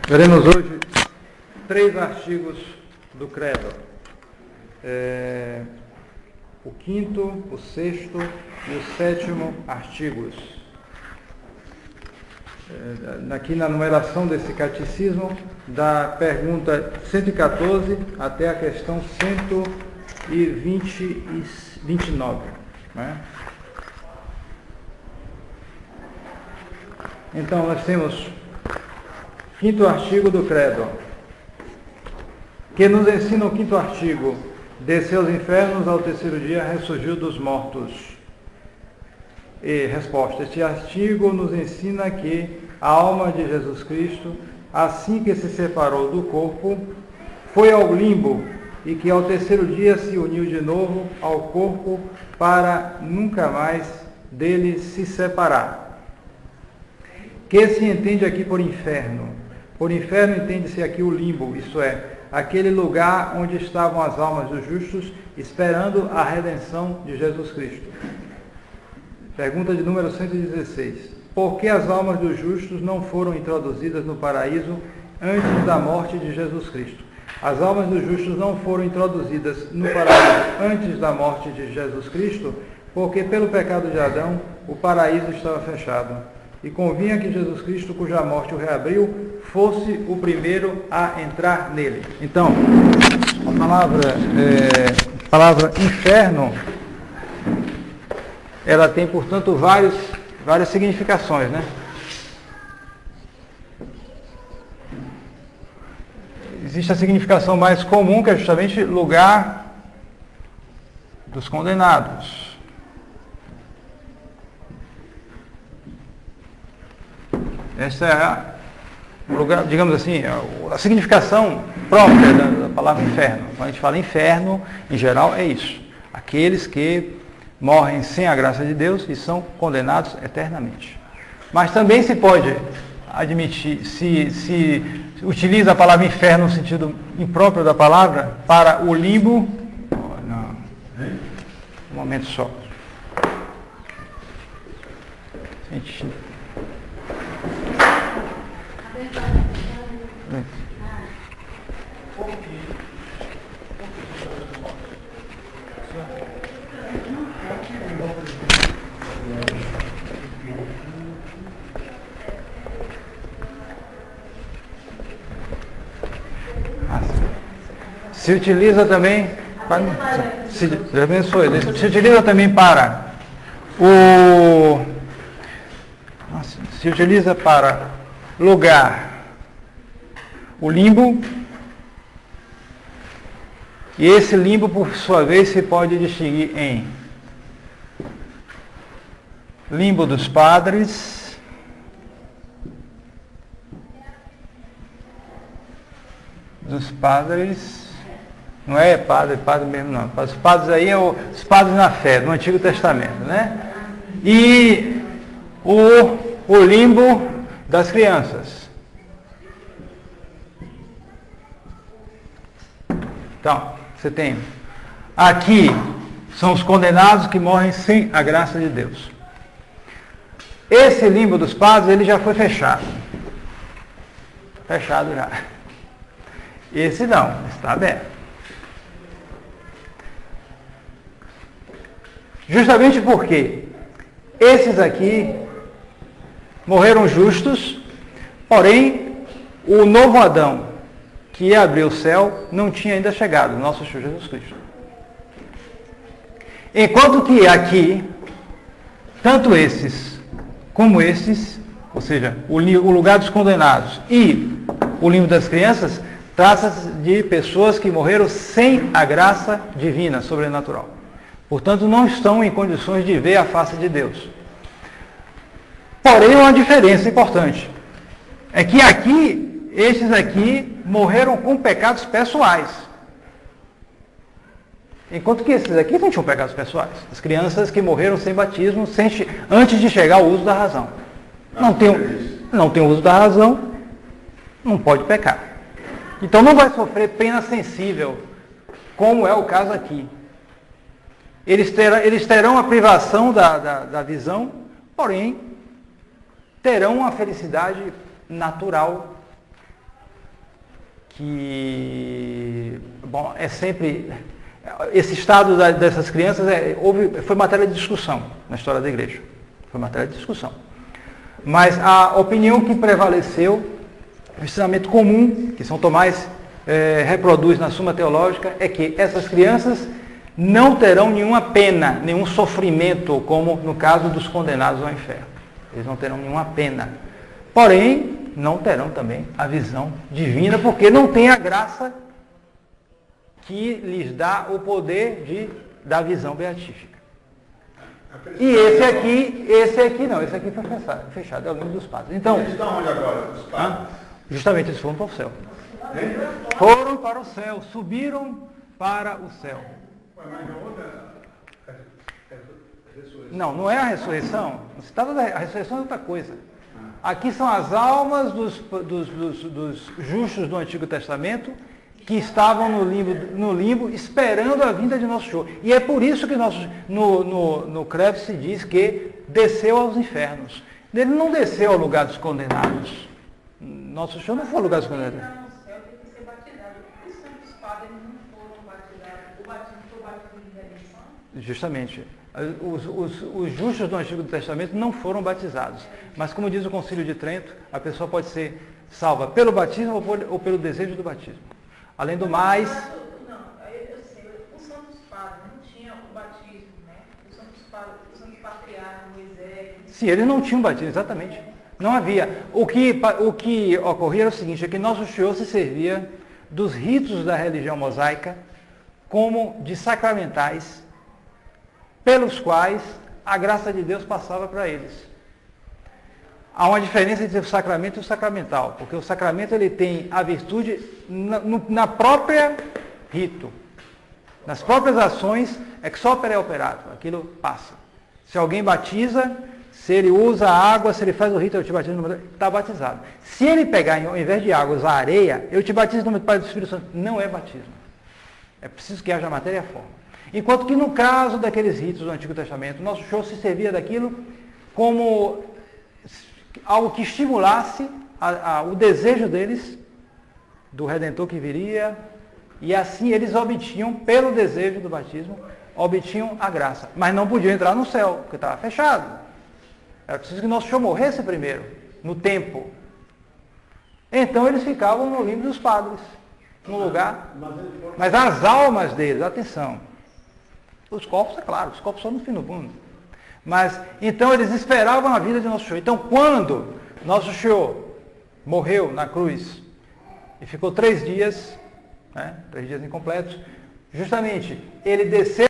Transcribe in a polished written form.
Veremos hoje 3 artigos do Credo. O 5º, o 6º e o 7º artigos. Aqui na numeração desse catecismo, da pergunta 114 até a questão 129. Né? Então, nós temos 5º artigo do Credo, que nos ensina o 5º artigo: desceu aos infernos, ao terceiro dia ressurgiu dos mortos. E resposta: este artigo nos ensina que a alma de Jesus Cristo, assim que se separou do corpo, foi ao limbo e que ao terceiro dia se uniu de novo ao corpo para nunca mais dele se separar. Que se entende aqui por inferno? Por inferno entende-se aqui o limbo, isto é, aquele lugar onde estavam as almas dos justos esperando a redenção de Jesus Cristo. Pergunta de número 116. Por que as almas dos justos não foram introduzidas no paraíso antes da morte de Jesus Cristo? As almas dos justos não foram introduzidas no paraíso antes da morte de Jesus Cristo, porque pelo pecado de Adão o paraíso estava fechado. E convinha que Jesus Cristo, cuja morte o reabriu, fosse o primeiro a entrar nele. Então, a palavra inferno, ela tem, portanto, várias significações, né? Existe a significação mais comum, que é justamente lugar dos condenados. Essa é o lugar, digamos assim, a significação própria da palavra inferno. Quando a gente fala inferno, em geral, é isso. Aqueles que morrem sem a graça de Deus e são condenados eternamente. Mas também se pode admitir, se utiliza a palavra inferno no sentido impróprio da palavra, para o limbo. Não. Um momento só. Gente. Se utiliza também se utiliza também para se utiliza para lugar o limbo, e esse limbo, por sua vez, se pode distinguir em limbo dos padres, não é padre mesmo não, os padres aí é os padres na fé, no Antigo Testamento, né? E o limbo das crianças. Então, você tem aqui, são os condenados que morrem sem a graça de Deus. Esse limbo dos padres, ele já foi fechado. Fechado já. Esse não, está aberto. Justamente porque esses aqui morreram justos, porém o novo Adão, que ia abrir o céu, não tinha ainda chegado, nosso Senhor Jesus Cristo. Enquanto que aqui, tanto esses como esses, ou seja, o lugar dos condenados e o limbo das crianças, trata-se de pessoas que morreram sem a graça divina, sobrenatural. Portanto, não estão em condições de ver a face de Deus. Porém, uma diferença importante é que aqui, estes aqui morreram com pecados pessoais. Enquanto que esses aqui não tinham pecados pessoais. As crianças que morreram sem batismo, antes de chegar ao uso da razão. Não tem o uso da razão, não pode pecar. Então não vai sofrer pena sensível, como é o caso aqui. Eles terão a privação da visão, porém terão uma felicidade natural bom, é sempre, esse estado dessas crianças foi matéria de discussão na história da igreja, foi matéria de discussão. Mas a opinião que prevaleceu, o ensinamento comum, que São Tomás reproduz na Suma Teológica, é que essas crianças não terão nenhuma pena, nenhum sofrimento, como no caso dos condenados ao inferno. Eles não terão nenhuma pena. Porém, não terão também a visão divina, porque não tem a graça que lhes dá o poder da visão beatífica. E esse aqui foi fechado, é o livro dos padres. Então, eles estão onde agora, os padres? Justamente eles foram para o céu. Foram para o céu, subiram para o céu. Não é a ressurreição. A ressurreição é outra coisa. Aqui são as almas dos justos do Antigo Testamento que estavam no limbo esperando a vinda de nosso Senhor. E é por isso que no credo se diz que desceu aos infernos. Ele não desceu ao lugar dos condenados. Nosso Senhor não foi ao lugar dos condenados. Justamente. Os justos do Antigo Testamento não foram batizados. Mas, como diz o Concílio de Trento, a pessoa pode ser salva pelo batismo ou pelo desejo do batismo. Além do mais... Não, eu sei, os santos padres não tinham o batismo, né? Os santos patriarcas, Moisés... Sim, eles não tinham batismo, exatamente. Não havia. O que ocorria era o seguinte, é que Nosso Senhor se servia dos ritos da religião mosaica como de sacramentais, pelos quais a graça de Deus passava para eles. Há uma diferença entre o sacramento e o sacramental, porque o sacramento ele tem a virtude na própria rito, nas próprias ações, é que só é operado, aquilo passa. Se alguém batiza, se ele usa água, se ele faz o rito, eu te batizo no nome, está batizado. Se ele pegar, ao invés de água, usar areia, eu te batizo no nome do Pai e do Espírito Santo, não é batismo. É preciso que haja matéria e forma. Enquanto que no caso daqueles ritos do Antigo Testamento, Nosso Senhor se servia daquilo como algo que estimulasse o desejo deles, do Redentor que viria, e assim eles obtinham, pelo desejo do batismo, obtinham a graça. Mas não podiam entrar no céu, porque estava fechado. Era preciso que Nosso Senhor morresse primeiro, no tempo. Então eles ficavam no limbo dos padres, no lugar. Mas as almas deles, atenção, os corpos, é claro, os corpos só no fim do mundo. Mas, então, eles esperavam a vida de Nosso Senhor. Então, quando Nosso Senhor morreu na cruz e ficou 3 dias, 3 dias incompletos, justamente, ele desceu